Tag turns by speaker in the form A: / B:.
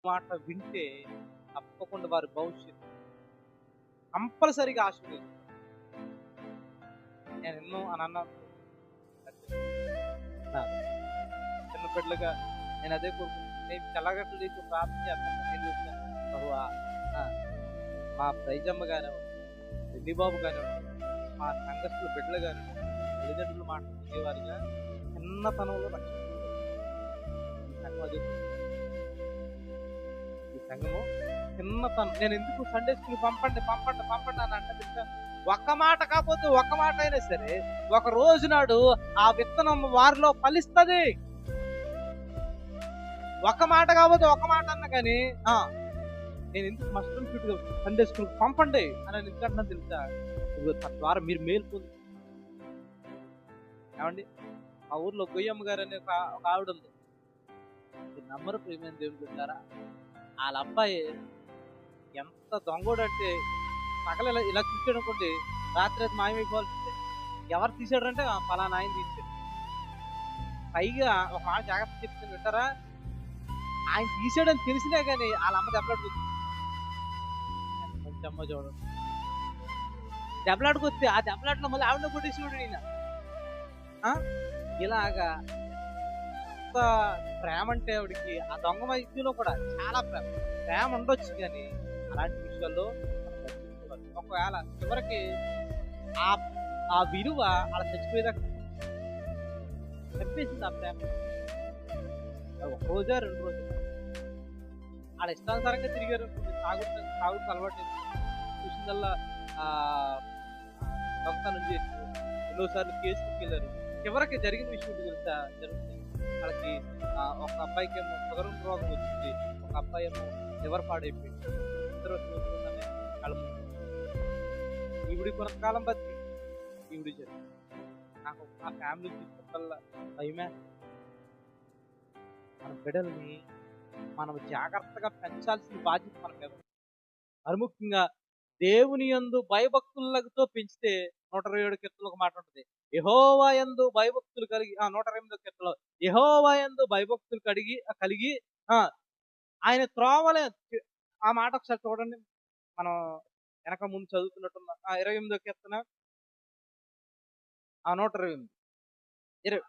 A: మాట వింటే తప్పకుండా వారి భవిష్యత్తు కంపల్సరీగా ఆశీర్వదిస్తాడు. నేను ఎన్నో అని అన్నాను. చిన్న బిడ్డలుగా నేను అదే కోరుకుంటున్నాను. నేను తెల్లగట్లు చేసి ప్రార్థన చేస్తాను. నేను చూస్తాను బహువా మా ప్రైజమ్మ కానివ్వండి, రెడ్డిబాబు కానివ్వండి, మా సంఘస్థుల బిడ్డలు కానివ్వండి, తల్లిదండ్రులు మాట వినేవారిగా చిన్నతనంలో రక్షణ ఈ సంఘం అదే. ఈ సంఘము చిన్నతనం. నేను ఎందుకు సండే స్కూల్ పంపండి పంపండి పంపండి అని అంటే ఒక్క మాట కాకపోతే ఒక్క మాట అయినా సరే ఒక రోజు నాడు ఆ విత్తనం వారిలో ఫలిస్తుంది. ఒక్క మాట కాకపోతే ఒక్క మాట అన్నా కానీ నేను ఎందుకు మస్టమ్ ఫిట్ సండే స్కూల్ పంపండి అని ఎందుకంటున్నా తెలుసా? తద్వారా మీరు మేలు పొంది. ఏమండి, మా ఊర్లో గొయ్యమ్మ గారు అనే ఒక ఆవిడ ఉంది. నమ్మరు ప్రియమైన దేవుని బిడ్డారా, వాళ్ళ అబ్బాయి ఎంత దొంగోడు అంటే పగల ఇలా తీసాడు అనుకోండి, రాత్రి అయితే మాయమైపోవాల్సిందే. ఎవరు తీసాడు అంటే ఫలానా ఆయన తీసాడు. పైగా ఒక మాట జాగ్రత్త చెప్తుంది వింటారా, ఆయన తీసాడని తెలిసినా కానీ వాళ్ళ అమ్మ దెబ్బలాడుకొచ్చింది. కొంచెం అమ్మ చూడండి, దెబ్బలాడుకొస్తే ఆ దెబ్బలాట్లో మళ్ళీ ఆవిడ కొట్టేసాడు ఈయన. ఇలాగా ఎంత ప్రేమ అంటే ఆవిడికి ఆ దొంగ వైద్యంలో కూడా చాలా ప్రేమ ఉండొచ్చు, కానీ అలాంటి విషయాల్లో ఒకవేళ చివరికి ఆ విలువ అలా చచ్చిపోయేదాకా చంపేసింది ఆ ప్రేమ. ఒక రోజా 2 రోజులు వాళ్ళ ఇష్టానుసారంగా తిరిగారు. సాగుకు అలవాటు చూసిందల్లా దొంగతనం చేసి ఎన్నోసార్లు కేసుకి వెళ్ళారు. చివరికి జరిగిన విషయం తెలుసా? జరుగుతుంది వాళ్ళకి ఒక అబ్బాయికి ఏమో షుగర్ రోగం వచ్చింది, ఒక అబ్బాయి ఏమో లివర్ పాడైపోయింది. ఇద్దరు కళ్ళు ఈవిడి కొంతకాలం బతికి ఈవిడి జరిగింది. నాకు ఆ ఫ్యామిలీ తీసుకుంటల్లా భయమే. మన బిడ్డల్ని మనం జాగ్రత్తగా పెంచాల్సిన బాధ్యత మన మీద. మరి ముఖ్యంగా దేవుని యందు భయభక్తులతో పెంచితే 127 కీర్తనలో ఒక మాట ఉంటుంది, యెహోవా యందు భయభక్తులు కలిగి. 128 కీర్తనలో యెహోవా యందు భయభక్తులు కలిగి ఆయన త్రోవలే. ఆ మాట ఒకసారి చూడండి, మనం వెనక ముందు చదువుతున్నట్టున్న 28 కీర్తన 128